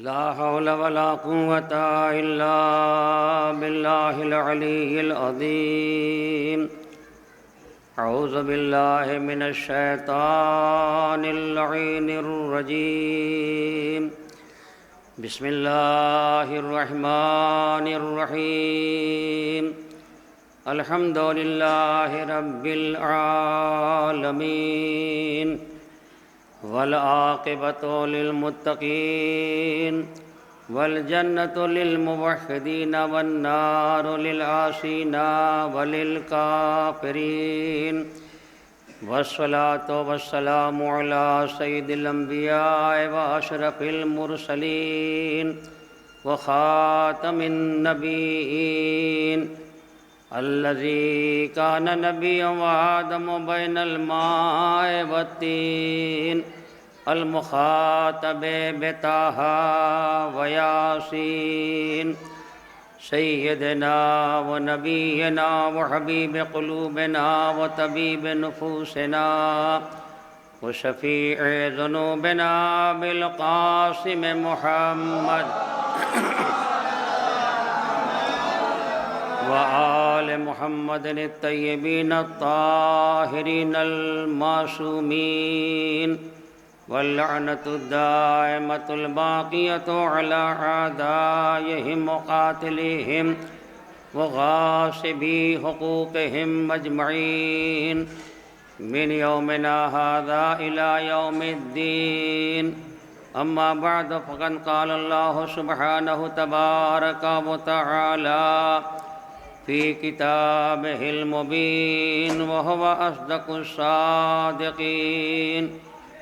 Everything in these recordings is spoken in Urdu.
لا حول ولا قوة إلا بالله العلي العظيم. أعوذ بالله من الشيطان اللعين الرجيم. بسم الله الرحمن الرحيم. الحمد لله رب العالمين والعاقبة للمتقين والجنة للموحدين والنار للعاصين وللكافرين، والصلاة والسلام على سيد الأنبياء وأشرف المرسلين وخاتم النبيين الذي كان نبيا وآدم بين الماء والطين، المخاطب بطه وياسين، سيدنا ونبينا وحبيب قلوبنا وطبيب نفوسنا وشفيع ذنوبنا بالقاسم محمد وآل محمد الطيبين الطاهرين المعصومين، واللعنة الدائمة الباقية على أعدائهم وقاتليهم وغاصبي حقوقهم أجمعين من يومنا هذا إلى يوم الدين. أما بعد، فقد قال الله سبحانه تبارك وتعالى في كتابه المبين وهو أصدق الصادقين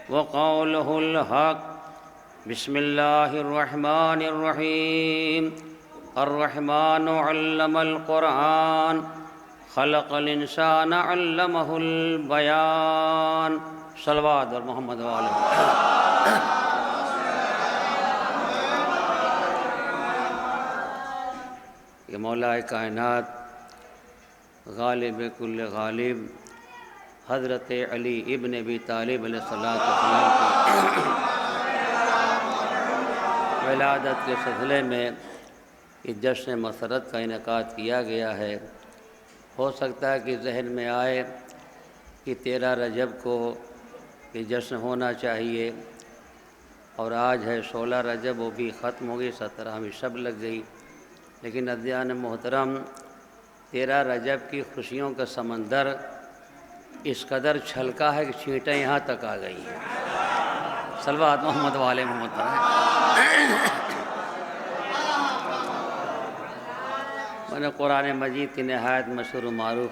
وقوله الحق. بسم الله الرحمن الرحيم. الرحمن علم القرآن خلق الإنسان علمه البيان. صلوات اور محمد وآلہ. کہ مولا کائنات غالب کل غالب حضرت علی ابن ابی طالب علیہ السلام کی ولادت کے سلسلے میں اس جشن مسرت کا انعقاد کیا گیا ہے. ہو سکتا ہے کہ ذہن میں آئے کہ 13 رجب کو یہ جشن ہونا چاہیے، اور آج ہے 16 رجب، وہ بھی ختم ہو گئی، 17ویں شب لگ گئی. لیکن عزیزان محترم، 13 رجب کی خوشیوں کا سمندر اس قدر چھلکا ہے کہ چھینٹیں یہاں تک آ گئی ہیں. صلوات محمد والے محمد. میں نے قرآن مجید کی نہایت مشہور و معروف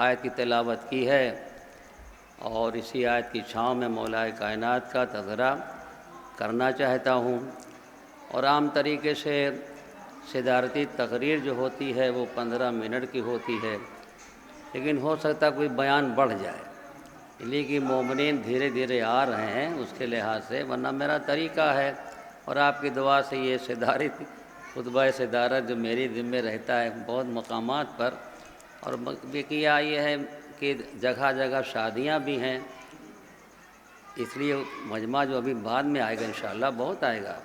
آیت کی تلاوت کی ہے، اور اسی آیت کی چھاؤں میں مولا کائنات کا تذکرہ کرنا چاہتا ہوں. اور عام طریقے سے صدارتی تقریر جو ہوتی ہے وہ 15 منٹ کی ہوتی ہے، لیکن ہو سکتا کوئی بیان بڑھ جائے، اس لیے کہ مومنین دھیرے دھیرے آ رہے ہیں اس کے لحاظ سے. ورنہ میرا طریقہ ہے اور آپ کی دعا سے یہ خطبہ صدارت جو میری ذمہ رہتا ہے بہت مقامات پر. اور کیا یہ ہے کہ جگہ جگہ شادیاں بھی ہیں، اس لیے مجمع جو ابھی بعد میں آئے گا انشاءاللہ بہت آئے گا.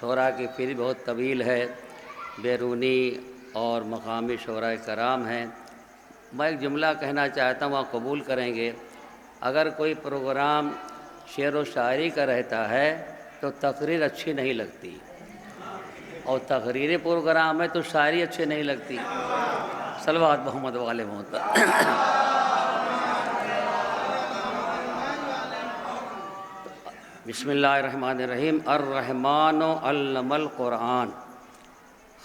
شعراء کی پھر بہت طویل ہے، بیرونی اور مقامی شعراء کرام ہیں. میں ایک جملہ کہنا چاہتا ہوں، آپ قبول کریں گے. اگر کوئی پروگرام شعر و شاعری کا رہتا ہے تو تقریر اچھی نہیں لگتی، اور تقریری پروگرام ہے تو شاعری اچھی نہیں لگتی. صلوات محمد والے محمد. بسم اللہ الرحمن الرحیم. الرحمن علم القرآن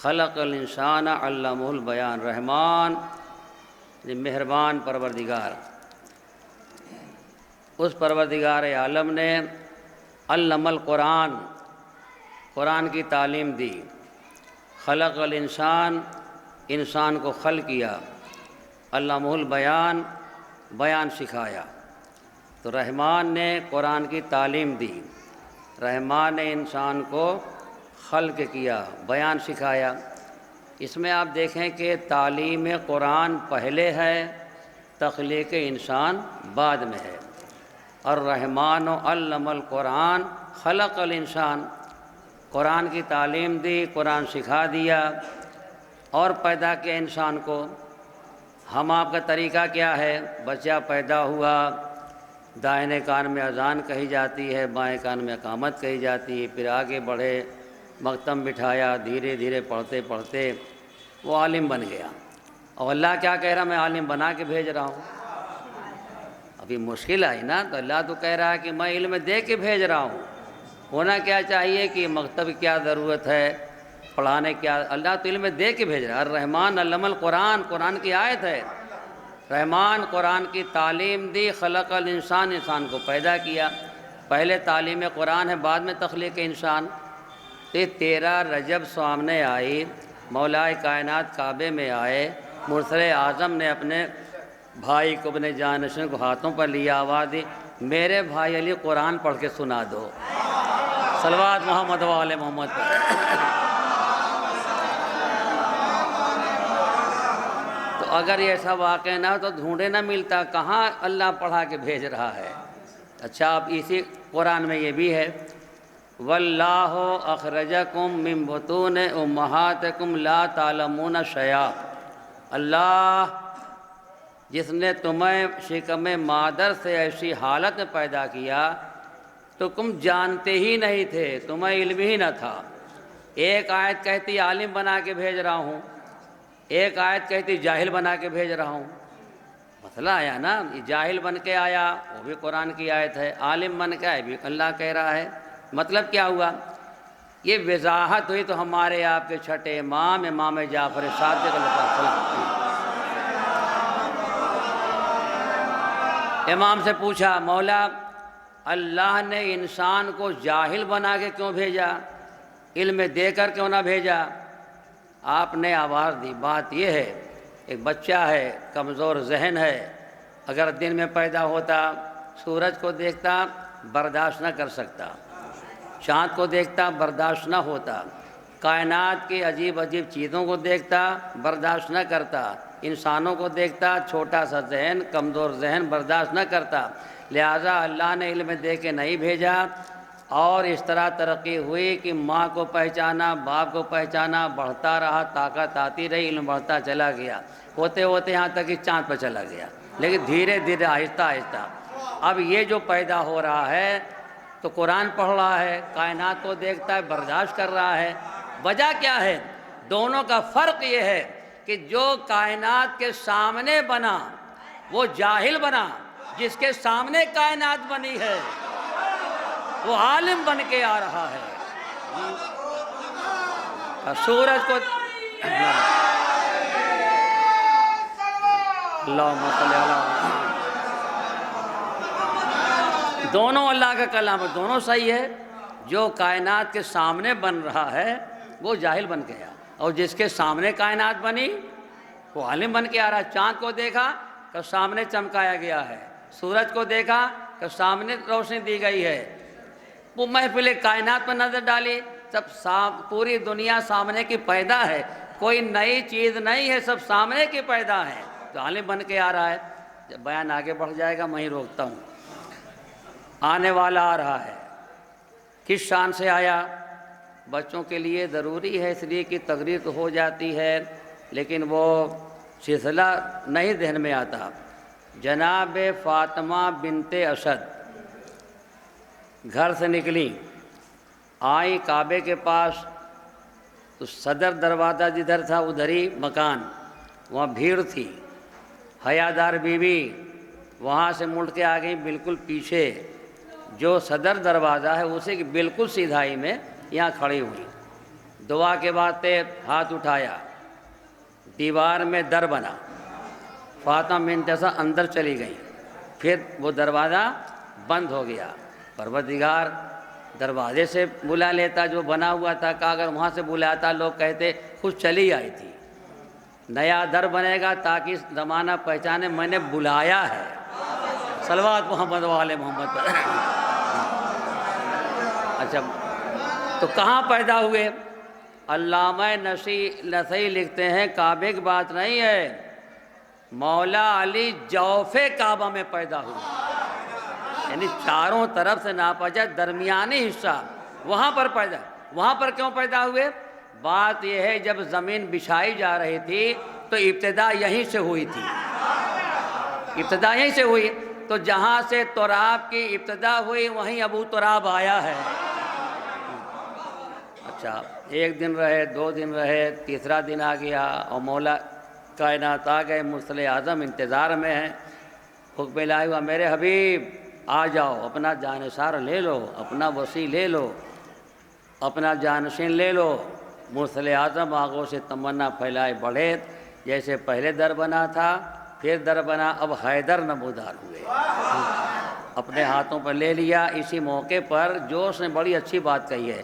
خلق الانسان علمہ البیان. رحمان مہربان پروردگار، اس پروردگار عالم نے علم القرآن، قرآن کی تعلیم دی. خلق الانسان، انسان کو خلق کیا. علمہ البیان، بیان سکھایا. تو رحمان نے قرآن کی تعلیم دی، رحمان نے انسان کو خلق کیا، بیان سکھایا. اس میں آپ دیکھیں کہ تعلیم قرآن پہلے ہے، تخلیق انسان بعد میں ہے. الرحمن علم القرآن خلق الانسان، قرآن کی تعلیم دی، قرآن سکھا دیا اور پیدا کیا انسان کو۔ ہم آپ کا طریقہ کیا ہے؟ بچہ پیدا ہوا، دائیں کان میں اذان کہی جاتی ہے، بائیں کان میں اقامت کہی جاتی ہے، پھر آگے بڑھے، مختم بٹھایا، دھیرے دھیرے پڑھتے پڑھتے وہ عالم بن گیا۔ اور اللہ کیا کہہ رہا؟ میں عالم بنا کے بھیج رہا ہوں۔ ابھی مشکل آئی نا، تو اللہ تو کہہ رہا ہے کہ میں علم دے کے بھیج رہا ہوں۔ ہونا کیا چاہیے کہ مکتب کیا ضرورت ہے، پڑھانے کیا، اللہ تو علم دے کے بھیج رہا ہے۔ الرحمن علم القرآن، قرآن کی آیت ہے۔ رحمان قرآن کی تعلیم دی، خلق الانسان، انسان کو پیدا کیا۔ پہلے تعلیم قرآن ہے، بعد میں تخلیق انسان۔ 13 رجب سامنے آئی، مولا کائنات کعبے میں آئے، مرسل اعظم نے اپنے بھائی کو، اپنے جانشین کو ہاتھوں پر لیا، آواز دی، میرے بھائی علی قرآن پڑھ کے سنا دو۔ صلوات محمد و آل محمد پر۔ تو اگر یہ ایسا واقع نہ تو ڈھونڈے نہ ملتا، کہاں اللہ پڑھا کے بھیج رہا ہے۔ اچھا، اب اسی قرآن میں یہ بھی ہے، واللہ اخرجکم من بطون امہاتکم لا تعلمون شیئا، اللہ جس نے تمہیں شکم مادر سے ایسی حالت میں پیدا کیا تو تم جانتے ہی نہیں تھے، تمہیں علم ہی نہ تھا۔ ایک آیت کہتی عالم بنا کے بھیج رہا ہوں، ایک آیت کہتی جاہل بنا کے بھیج رہا ہوں۔ مسئلہ آیا نا، یہ جاہل بن کے آیا وہ بھی قرآن کی آیت ہے، عالم بن کے آیا بھی اللہ کہہ رہا ہے۔ مطلب کیا ہوا؟ یہ وضاحت ہوئی تو ہمارے آپ کے چھٹے امام جعفر صادق علیہ السلام، امام سے پوچھا، مولا اللہ نے انسان کو جاہل بنا کے کیوں بھیجا؟ علم دے کر کیوں نہ بھیجا؟ آپ نے آواز دی، بات یہ ہے، ایک بچہ ہے، کمزور ذہن ہے، اگر دن میں پیدا ہوتا، سورج کو دیکھتا برداشت نہ کر سکتا، چاند کو دیکھتا برداشت نہ ہوتا، کائنات کی عجیب عجیب چیزوں کو دیکھتا برداشت نہ کرتا، انسانوں کو دیکھتا چھوٹا سا ذہن، کمزور ذہن برداشت نہ کرتا، لہٰذا اللہ نے علم دے کے نہیں بھیجا۔ اور اس طرح ترقی ہوئی کہ ماں کو پہچانا، باپ کو پہچانا، بڑھتا رہا، طاقت آتی رہی، علم بڑھتا چلا گیا، ہوتے ہوتے یہاں تک کہ چاند پہ چلا گیا، لیکن دھیرے دھیرے آہستہ آہستہ اب یہ جو پیدا ہو رہا ہے تو قرآن پڑھ رہا ہے، کائنات کو دیکھتا ہے، برداشت کر رہا ہے۔ وجہ کیا ہے؟ دونوں کا فرق یہ ہے کہ جو کائنات کے سامنے بنا وہ جاہل بنا، جس کے سامنے کائنات بنی ہے وہ عالم بن کے آ رہا ہے۔ سورج کو اللہم صلی اللہ، دونوں اللہ کا کلام ہے، دونوں صحیح ہے۔ جو کائنات کے سامنے بن رہا ہے وہ جاہل بن گیا، اور جس کے سامنے کائنات بنی وہ عالم بن کے آ رہا ہے۔ چاند کو دیکھا کہ سامنے چمکایا گیا ہے، سورج کو دیکھا کہ سامنے روشنی دی گئی ہے، وہ محفل کائنات پر نظر ڈالی، سب پوری دنیا سامنے کی پیدا ہے، کوئی نئی چیز نہیں ہے، سب سامنے کی پیدا ہے، تو عالم بن کے آ رہا ہے۔ جب بیان آگے بڑھ جائے گا میں ہی روکتا ہوں۔ آنے والا آ رہا ہے، کس شان سے آیا؟ بچوں کے لیے ضروری ہے، اس لیے کہ تقریر تو ہو جاتی ہے لیکن وہ سلسلہ نہیں ذہن میں آتا۔ جناب فاطمہ بنت اسد گھر سے نکلی، آئی کعبے کے پاس، تو صدر دروازہ جدھر تھا ادھر ہی مکان، وہاں بھیڑ تھی، حیادار بیوی وہاں سے مڑ کے آ گئی بالکل پیچھے، جو صدر دروازہ ہے اسی کی بالکل سیدھائی میں یہاں کھڑی ہوئی، دعا کے بعد ہاتھ اٹھایا، دیوار میں در بنا، فاطمہ بنت اسد اندر چلی گئی، پھر وہ دروازہ بند ہو گیا۔ پروردگار دروازے سے بلا لیتا جو بنا ہوا تھا، کہ اگر وہاں سے بلاتا لوگ کہتے خود چلی آئی تھی، نیا در بنے گا تاکہ زمانہ پہچانے میں نے بلایا ہے۔ صلوات محمد و آل محمد پر۔ اچھا، تو کہاں پیدا ہوئے؟ علامہ نسائی لکھتے ہیں کعبے کی بات نہیں ہے، مولا علی جوف کعبہ میں پیدا ہوئے، یعنی چاروں طرف سے ناپا جائے درمیانی حصہ وہاں پر پیدا، وہاں پر کیوں پیدا ہوئے؟ بات یہ ہے جب زمین بچھائی جا رہی تھی تو ابتدا یہیں سے ہوئی تھی، ابتدا یہیں سے ہوئی، تو جہاں سے تراب کی ابتدا ہوئی وہیں ابو تراب آیا ہے۔ اچھا، ایک دن رہے، 2 دن رہے، تیسرا دن آ گیا اور مولا کائنات آ گئے، مرسل اعظم انتظار میں ہیں، حکم الہی ہوا میرے حبیب آ جاؤ، اپنا جانثار لے لو، اپنا وسیع لے لو، اپنا جانشین لے لو۔ مرسل اعظم آنکھوں سے تمنا پھیلائے بڑھے، جیسے پہلے در بنا تھا پھر در بنا، اب حیدر نمودار ہوئے، اپنے ہاتھوں پر لے لیا۔ اسی موقع پر جوش نے بڑی اچھی بات کہی ہے،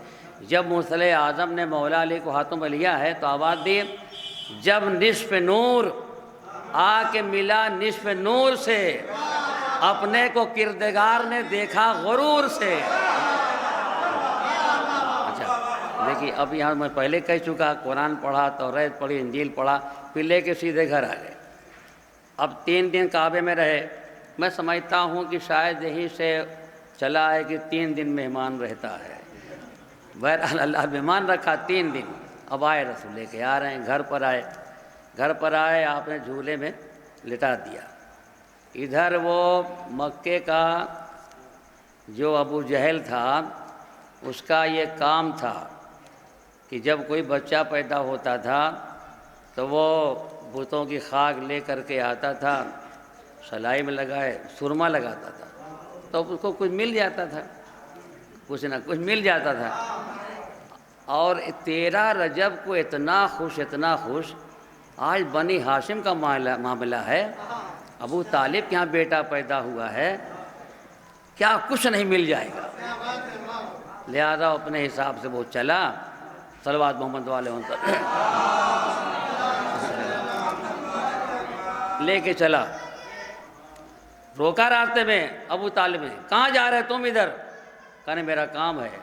جب مرسل اعظم نے مولا علی کو ہاتھوں میں لیا ہے تو آواز دی، جب نصف نور آ کے ملا نصف نور سے، اپنے کو کردگار نے دیکھا غرور سے۔ اچھا دیکھیے، اب یہاں میں پہلے کہہ چکا، قرآن پڑھا، توریت پڑھی، انجیل پڑھا، پھر لے کے سیدھے گھر آ گئے۔ اب 3 دن کعبے میں رہے، میں سمجھتا ہوں کہ شاید یہیں سے چلا ہے کہ 3 دن مہمان رہتا ہے، بہرحال اللہ مہمان رکھا 3 دن۔ اب آئے رسول لے کے آ رہے ہیں، گھر پر آئے، آپ نے جھولے میں لٹا دیا۔ ادھر وہ مکے کا جو ابو جہل تھا، اس کا یہ کام تھا کہ جب کوئی بچہ پیدا ہوتا تھا تو وہ بتوں کی خاک لے کر کے آتا تھا، سلائی میں لگائے سرما لگاتا تھا، تو اس کو کچھ مل جاتا تھا، کچھ نہ کچھ مل جاتا تھا۔ اور 13 رجب کو اتنا خوش، آج بنی ہاشم کا معاملہ ہے، ابو طالب کے یہاں بیٹا پیدا ہوا ہے، کیا کچھ نہیں مل جائے گا؟ لہذا اپنے حساب سے وہ چلا، صلوات محمد علیہ وسلم لے کے چلا، روکا راستے میں ابو طالب نے، کہاں جا رہے تم؟ ادھر۔ کہنے میرا کام ہے،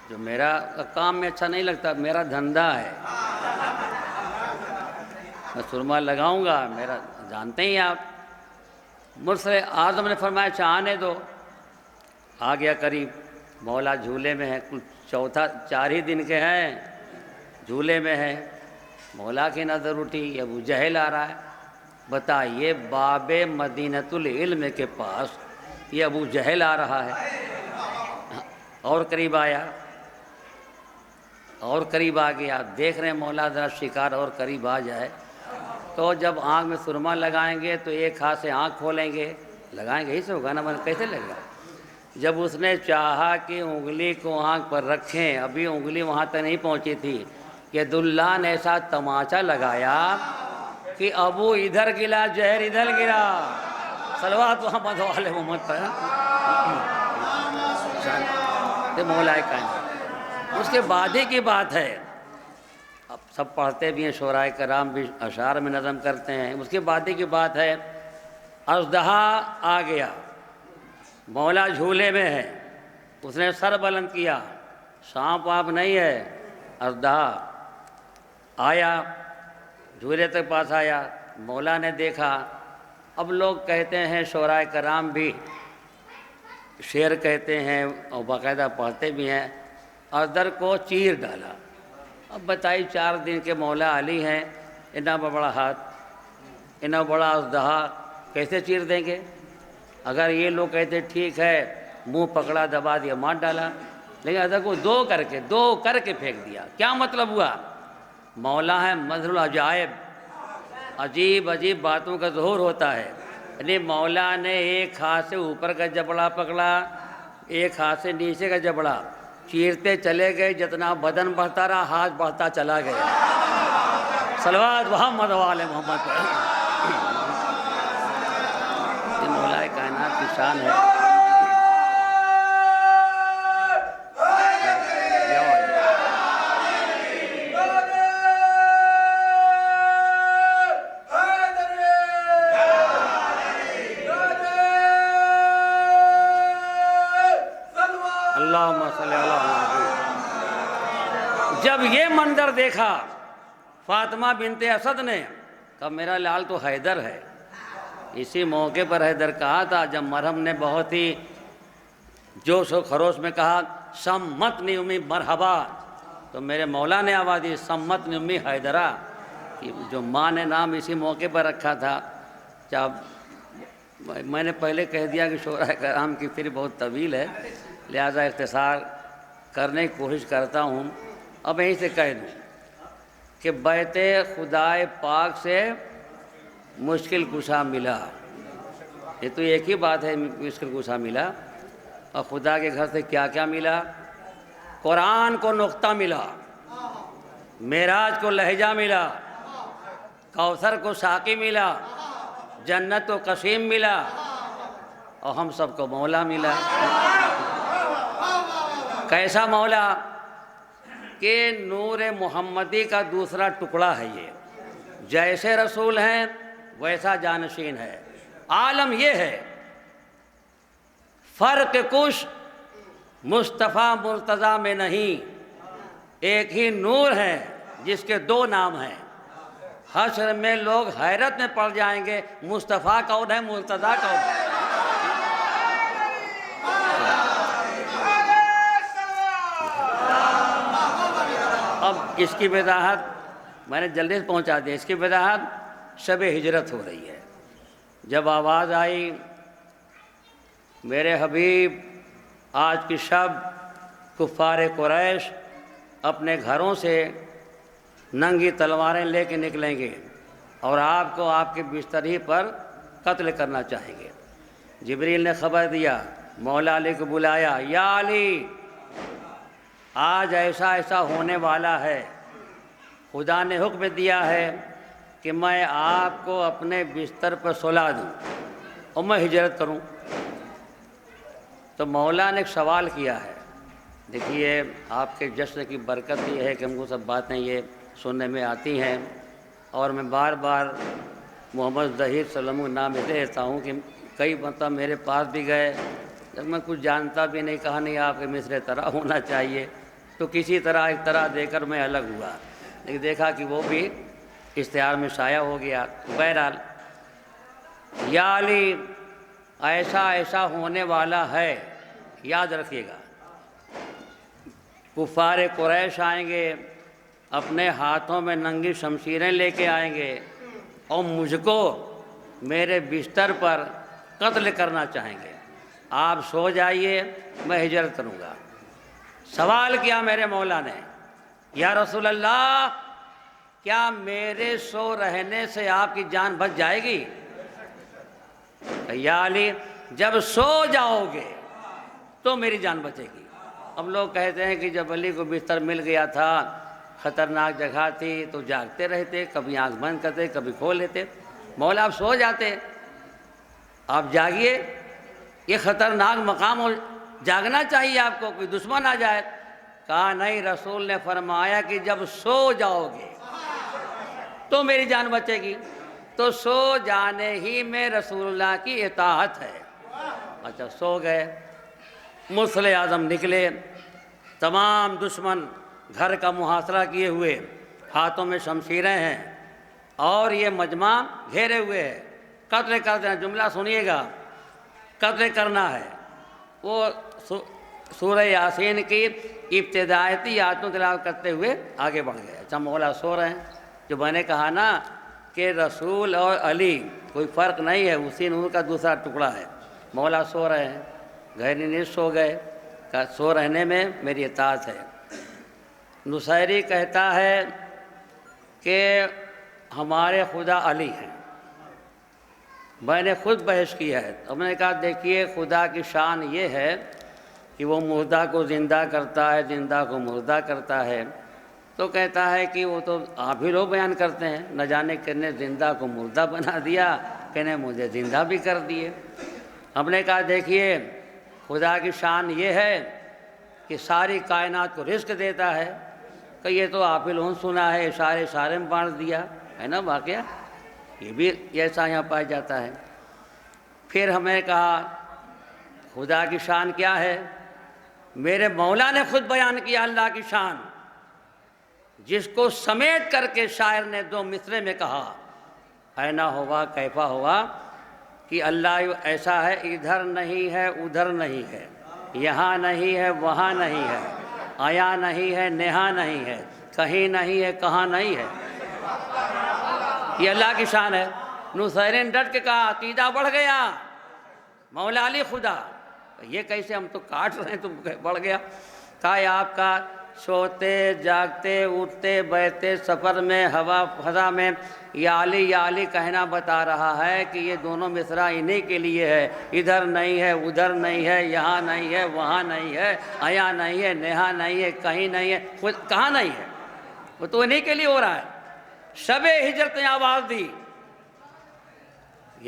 جو میرا کام میں اچھا نہیں لگتا، میرا دھندا ہے، میں سرما لگاؤں گا، میرا جانتے ہی آپ۔ مرسل اعظم نے فرمایا اچھا آنے دو، آ گیا قریب، مولا جھولے میں ہے، کل 4 ہی دن کے ہیں، جھولے میں ہے۔ مولا کی نظر اٹھی، یہ ابو جہل آ رہا ہے، بتائیے باب مدینۃ العلم کے پاس یہ ابو جہل آ رہا ہے۔ اور قریب آیا، اور قریب آ گیا، دیکھ رہے ہیں مولا ذرا شکار اور قریب آ جائے تو جب آنکھ میں سرما لگائیں گے تو ایک ہاتھ سے آنکھ کھولیں گے، لگائیں گے ہی سے ہوگا نا، کیسے لگے گا؟ جب اس نے چاہا کہ انگلی کو آنکھ پر رکھیں، ابھی انگلی وہاں تک نہیں پہنچی تھی کہ دلہ نے ایسا تماچا لگایا کہ ابو ادھر گلا، زہر ادھر گرا، صلوات محمد علیہ محمد پر۔ مولا کائنات، اس کے بعد ہی کی بات ہے، اب سب پڑھتے بھی ہیں، شعراء کرام بھی اشعار میں نظم کرتے ہیں، اس کے بعد ہی کی بات ہے۔ اژدہا آ گیا، مولا جھولے میں ہے، اس نے سر بلند کیا، سانپ آپ نہیں ہے، اژدہا آیا، جھولے تک پاس آیا، مولا نے دیکھا۔ اب لوگ کہتے ہیں، شعراء کرام بھی شعر کہتے ہیں اور باقاعدہ پڑھتے بھی ہیں، اژدر کو چیر ڈالا۔ اب بتائی 4 دن کے مولا علی ہیں، اتنا بڑا ہاتھ، اتنا بڑا اژدہا کیسے چیر دیں گے؟ اگر یہ لوگ کہتے ٹھیک ہے، منہ پکڑا، دبا دیا، مار ڈالا، لیکن اژدر کو 2 کر کے پھینک دیا۔ کیا مطلب ہوا؟ مولا ہے مظہر العجائب، عجیب باتوں کا ظہور ہوتا ہے۔ یعنی مولا نے ایک ہاتھ سے اوپر کا جبڑا پکڑا، ایک ہاتھ سے نیچے کا جبڑا، چیرتے چلے گئے، جتنا بدن بڑھتا رہا ہاتھ بڑھتا چلا گیا۔ صلوات محمد علی محمد پر۔ یہ مولا کائنات کی شان ہے۔ جب یہ منظر دیکھا فاطمہ بنت اسد نے، کہا میرا لال تو حیدر ہے۔ اسی موقع پر حیدر کہا تھا جب مرہم نے بہت ہی جوش و خروش میں کہا سمتنی امی مرحبا، تو میرے مولا نے آواز دی سمتنی امی حیدرہ، کہ جو ماں نے نام اسی موقع پر رکھا تھا۔ جب میں نے پہلے کہہ دیا کہ شعراء کرام کی پھر بہت طویل ہے، لہذا اختصار کرنے کی کوشش کرتا ہوں۔ اب یہیں سے کہہ دوں کہ بیت خدائے پاک سے مشکل کشا ملا، یہ تو ایک ہی بات ہے، مشکل کشا ملا۔ اور خدا کے گھر سے کیا کیا ملا؟ قرآن کو نقطہ ملا، معراج کو لہجہ ملا، کوثر کو ساقی ملا، جنت کو قسیم ملا، اور ہم سب کو مولا ملا۔ کیسا مولا؟ کہ نور محمدی کا دوسرا ٹکڑا ہے یہ، جیسے رسول ہیں ویسا جانشین ہے۔ عالم یہ ہے، فرق کش مصطفیٰ مرتضیٰ میں نہیں، ایک ہی نور ہے جس کے دو نام ہیں۔ حشر میں لوگ حیرت میں پڑ جائیں گے، مصطفیٰ کون ہے، مرتضیٰ کون ہے؟ اب اس کی وضاحت میں نے جلدی سے پہنچا دیا، اس کی وضاحت شب ہجرت ہو رہی ہے۔ جب آواز آئی میرے حبیب آج کی شب کفار قریش اپنے گھروں سے ننگی تلواریں لے کے نکلیں گے اور آپ کو آپ کے بستر ہی پر قتل کرنا چاہیں گے، جبریل نے خبر دیا، مولا علی کو بلایا، یا علی آج ایسا ایسا ہونے والا ہے، خدا نے حکم دیا ہے کہ میں آپ کو اپنے بستر پر سلا دوں اور میں ہجرت کروں۔ تو مولا نے ایک سوال کیا ہے، دیکھیے آپ کے جشن کی برکت یہ ہے کہ ہم کو سب باتیں یہ سننے میں آتی ہیں، اور میں بار بار محمد ظہیر صلی اللہ علیہ وسلم نام اس لیے لیتا ہوں کہ کئی مرتبہ میرے پاس بھی گئے، جب میں کچھ جانتا بھی نہیں، کہا نہیں آپ کے مصر طرح ہونا چاہیے، تو کسی طرح ایک طرح دے کر میں الگ ہوا، لیکن دیکھا کہ وہ بھی اشتہار میں شائع ہو گیا۔ بہرحال یا علی ایسا ایسا ہونے والا ہے، یاد رکھیے گا، کفار قریش آئیں گے، اپنے ہاتھوں میں ننگی شمشیریں لے کے آئیں گے اور مجھ کو میرے بستر پر قتل کرنا چاہیں گے، آپ سو جائیے میں ہجرت کروں گا۔ سوال کیا میرے مولا نے، یا رسول اللہ کیا میرے سو رہنے سے آپ کی جان بچ جائے گی؟ یا علی جب سو جاؤ گے تو میری جان بچے گی۔ ہم لوگ کہتے ہیں کہ جب علی کو بستر مل گیا تھا، خطرناک جگہ تھی تو جاگتے رہتے، کبھی آنکھ بند کرتے کبھی کھول لیتے۔ مولا آپ سو جاتے، آپ جاگیے، یہ خطرناک مقام ہو، جاگنا چاہیے آپ کو، کوئی دشمن آ جائے۔ کہا نہیں، رسول نے فرمایا کہ جب سو جاؤ گے تو میری جان بچے گی، تو سو جانے ہی میں رسول اللہ کی اطاعت ہے۔ اچھا سو گئے، مرسل اعظم نکلے، تمام دشمن گھر کا محاصرہ کیے ہوئے، ہاتھوں میں شمشیریں ہیں اور یہ مجمع گھیرے ہوئے ہے، قتل کر دینا۔ جملہ سنیے گا، قتل کرنا ہے۔ وہ سورہ یاسین کی ابتدائیتی آیتوں تلاوت کرتے ہوئے آگے بڑھ گئے۔ اچھا مولا سو رہے ہیں، جو میں نے کہا نا کہ رسول اور علی کوئی فرق نہیں ہے، اسی نور کا دوسرا ٹکڑا ہے۔ مولا سو رہے ہیں، گہری نیند سو گئے، سو رہنے میں میری اطاعت ہے۔ نصیری کہتا ہے کہ ہمارے خدا علی ہیں، میں نے خود بحث کیا ہے، تو میں نے کہا دیکھیے خدا کی شان یہ ہے کہ وہ مردہ کو زندہ کرتا ہے، زندہ کو مردہ کرتا ہے۔ تو کہتا ہے کہ وہ تو آپ ہی لوگ بیان کرتے ہیں، نہ جانے کنے زندہ کو مردہ بنا دیا، کنے مجھے زندہ بھی کر دیے۔ ہم نے کہا دیکھیے خدا کی شان یہ ہے کہ ساری کائنات کو رزق دیتا ہے، کہ یہ تو آپ ہی لوگوں نے سنا ہے، اشارے میں بانٹ دیا ہے نا واقعہ، یہ بھی ایسا یہاں پایا جاتا ہے۔ پھر ہمیں کہا خدا کی شان کیا ہے؟ میرے مولا نے خود بیان کیا اللہ کی شان، جس کو سمیٹ کر کے شاعر نے دو مصرے میں کہا، اینا ہوا کیفا ہوا، کہ اللہ ایسا ہے ادھر نہیں ہے ادھر نہیں ہے، یہاں نہیں ہے وہاں نہیں ہے، آیا نہیں ہے نہا نہیں ہے، کہیں نہیں ہے کہاں نہیں ہے۔ یہ اللہ کی شان ہے۔ نصیری نے ڈٹ کے کہا عقیدہ بڑھ گیا، مولا علی خدا۔ یہ کیسے، ہم تو کاٹ رہے ہیں، تم بڑھ گیا۔ کہا یہ آپ کا سوتے جاگتے اٹھتے بیٹھتے سفر میں ہوا فضا میں یا علی کہنا بتا رہا ہے کہ یہ دونوں مصرع انہی کے لیے ہے، ادھر نہیں ہے ادھر نہیں ہے، یہاں نہیں ہے وہاں نہیں ہے، آیا نہیں ہے نہا نہیں ہے، کہیں نہیں ہے، کہاں نہیں ہے، وہ تو انہی کے لیے ہو رہا ہے۔ شب ہجرت نے آواز دی،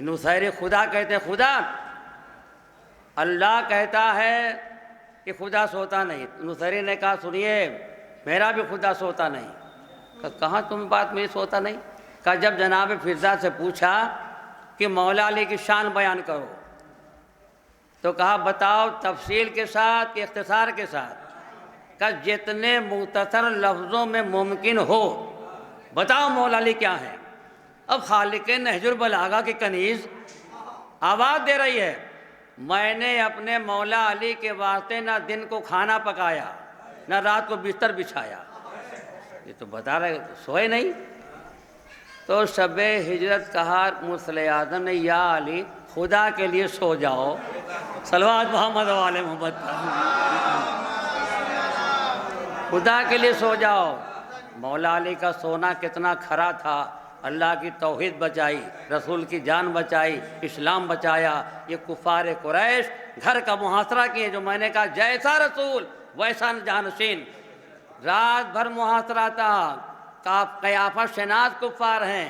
نصیری خدا کہتے ہیں خدا، اللہ کہتا ہے کہ خدا سوتا نہیں۔ نصیری نے کہا سنیے میرا بھی خدا سوتا نہیں۔ کہاں تم بات میری سوتا نہیں؟ کہا جب جناب فرزا سے پوچھا کہ مولا علی کی شان بیان کرو تو کہا بتاؤ تفصیل کے ساتھ کہ اختصار کے ساتھ؟ کہا جتنے مختصر لفظوں میں ممکن ہو بتاؤ مولا علی کیا ہے۔ اب خالق نہج البلاغہ کی کنیز آواز دے رہی ہے، میں نے اپنے مولا علی کے واسطے نہ دن کو کھانا پکایا نہ رات کو بستر بچھایا۔ یہ تو بتا رہے سوئے نہیں۔ تو شب ہجرت کہا مرسل اعظم نے یا علی خدا کے لیے سو جاؤ، صلوات محمد و آل محمد پر، خدا کے لیے سو جاؤ۔ مولا علی کا سونا کتنا کھرا تھا، اللہ کی توحید بچائی، رسول کی جان بچائی، اسلام بچایا۔ یہ کفار قریش گھر کا محاصرہ کیے، جو میں نے کہا جیسا رسول ویسا جانشین، رات بھر محاصرہ تھا۔ قیافہ شناس کفار ہیں،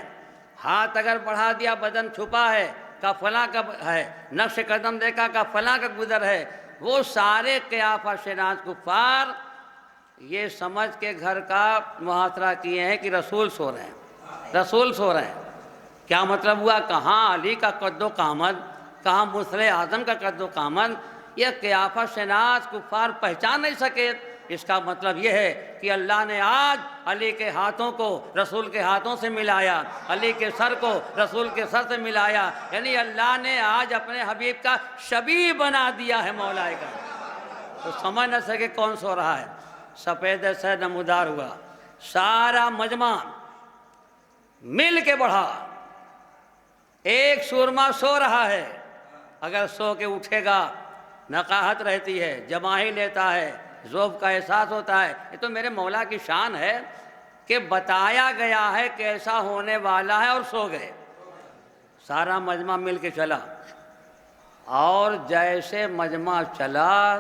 ہاتھ اگر بڑھا دیا بدن چھپا ہے، کا فلاں کا ہے، نقش قدم دیکھا کا فلاں کا گزر ہے۔ وہ سارے قیافہ شناس کفار یہ سمجھ کے گھر کا محاصرہ کیے ہیں کہ رسول سو رہے ہیں، رسول سو رہے ہیں۔ کیا مطلب ہوا؟ کہاں علی کا قد و قامت، کہاں مرسل اعظم کا قد و قامت، یہ قیافہ شناس کفار پہچان نہیں سکے۔ اس کا مطلب یہ ہے کہ اللہ نے آج علی کے ہاتھوں کو رسول کے ہاتھوں سے ملایا، علی کے سر کو رسول کے سر سے ملایا، یعنی اللہ نے آج اپنے حبیب کا شبیہ بنا دیا ہے مولا کا۔ تو سمجھ نہ سکے کون سو رہا ہے۔ سفید سے نمودار ہوا، سارا مجمع مل کے بڑھا، ایک سورما سو رہا ہے، اگر سو کے اٹھے گا نقاہت رہتی ہے، جماہی لیتا ہے، ذوق کا احساس ہوتا ہے۔ یہ تو میرے مولا کی شان ہے کہ بتایا گیا ہے کیسا ہونے والا ہے اور سو گئے۔ سارا مجمع مل کے چلا، اور جیسے مجمع چلا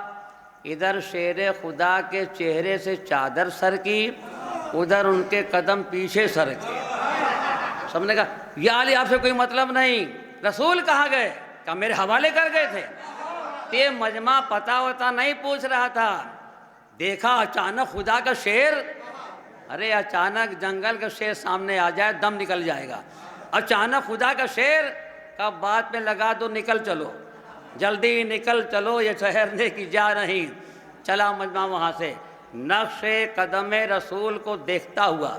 ادھر شیر خدا کے چہرے سے چادر سر کی، ادھر ان کے قدم پیچھے سر کے۔ سب نے کہا یا علی آپ سے کوئی مطلب نہیں، رسول کہاں گئے؟ کہا میرے حوالے کر گئے تھے۔ یہ مجمع پتہ وتا نہیں پوچھ رہا تھا، دیکھا اچانک خدا کا شیر، ارے اچانک جنگل کا شیر سامنے آ جائے دم نکل جائے گا، اچانک خدا کا شیر کا بات میں لگا دو نکل چلو، جلدی نکل چلو، یہ ٹھہرنے کی جا نہیں۔ چلا مجمع وہاں سے، نقش قدم رسول کو دیکھتا ہوا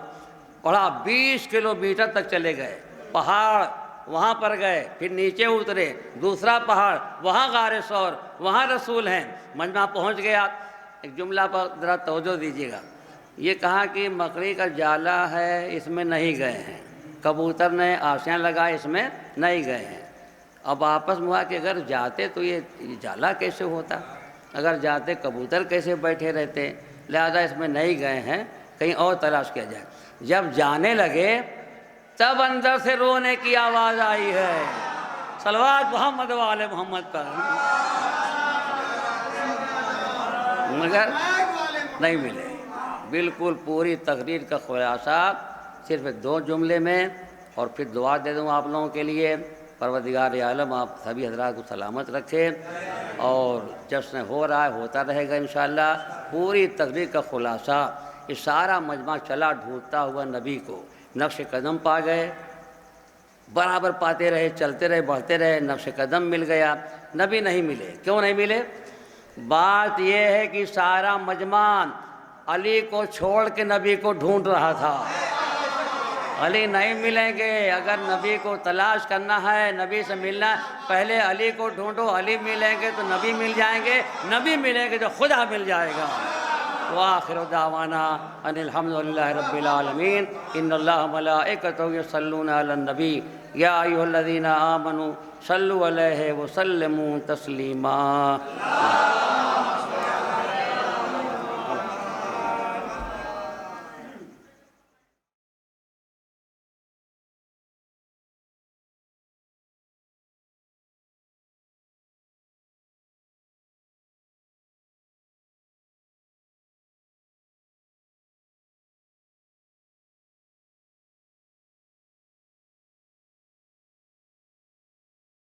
بڑا 20 کلومیٹر تک چلے گئے۔ پہاڑ وہاں پر گئے، پھر نیچے اترے، دوسرا پہاڑ، وہاں غار ثور، وہاں رسول ہیں۔ مجمع پہنچ گیا۔ ایک جملہ پر ذرا توجہ دیجیے گا، یہ کہا کہ مکڑی کا جالا ہے اس میں نہیں گئے ہیں، کبوتر نے آسیاں لگائے اس میں نہیں گئے ہیں۔ اب آپس میں ہوا کہ اگر جاتے تو یہ جالا کیسے ہوتا، اگر جاتے کبوتر کیسے بیٹھے رہتے، لہذا اس میں نہیں گئے ہیں، کہیں اور تلاش کیا جائے۔ جب جانے لگے تب اندر سے رونے کی آواز آئی ہے، صلوات محمد و آل محمد پر، مگر نہیں ملے۔ بالکل پوری تقریر کا خلاصہ صرف 2 جملے میں، اور پھر دعا دے دوں آپ لوگوں کے لیے۔ پروردگار عالم آپ سبھی حضرات کو سلامت رکھے، اور جشن ہو رہا ہے ہوتا رہے گا انشاءاللہ۔ پوری تقریر کا خلاصہ، یہ سارا مجمع چلا ڈھونڈتا ہوا نبی کو، نقش قدم پا گئے، برابر پاتے رہے، چلتے رہے، بڑھتے رہے، نقش قدم مل گیا، نبی نہیں ملے۔ کیوں نہیں ملے؟ بات یہ ہے کہ سارا مجمع علی کو چھوڑ کے نبی کو ڈھونڈ رہا تھا، علی نہیں ملیں گے۔ اگر نبی کو تلاش کرنا ہے، نبی سے ملنا ہے، پہلے علی کو ڈھونڈو۔ علی ملیں گے تو نبی مل جائیں گے، نبی ملیں گے تو خدا مل جائے گا۔ وآخر دعوانا ان الحمد للہ رب العالمین۔ ان اللہ ملائکتہ یصلون علی النبی یا ایھا الذین آمنوا صلوا علیہ وسلموا تسلیما۔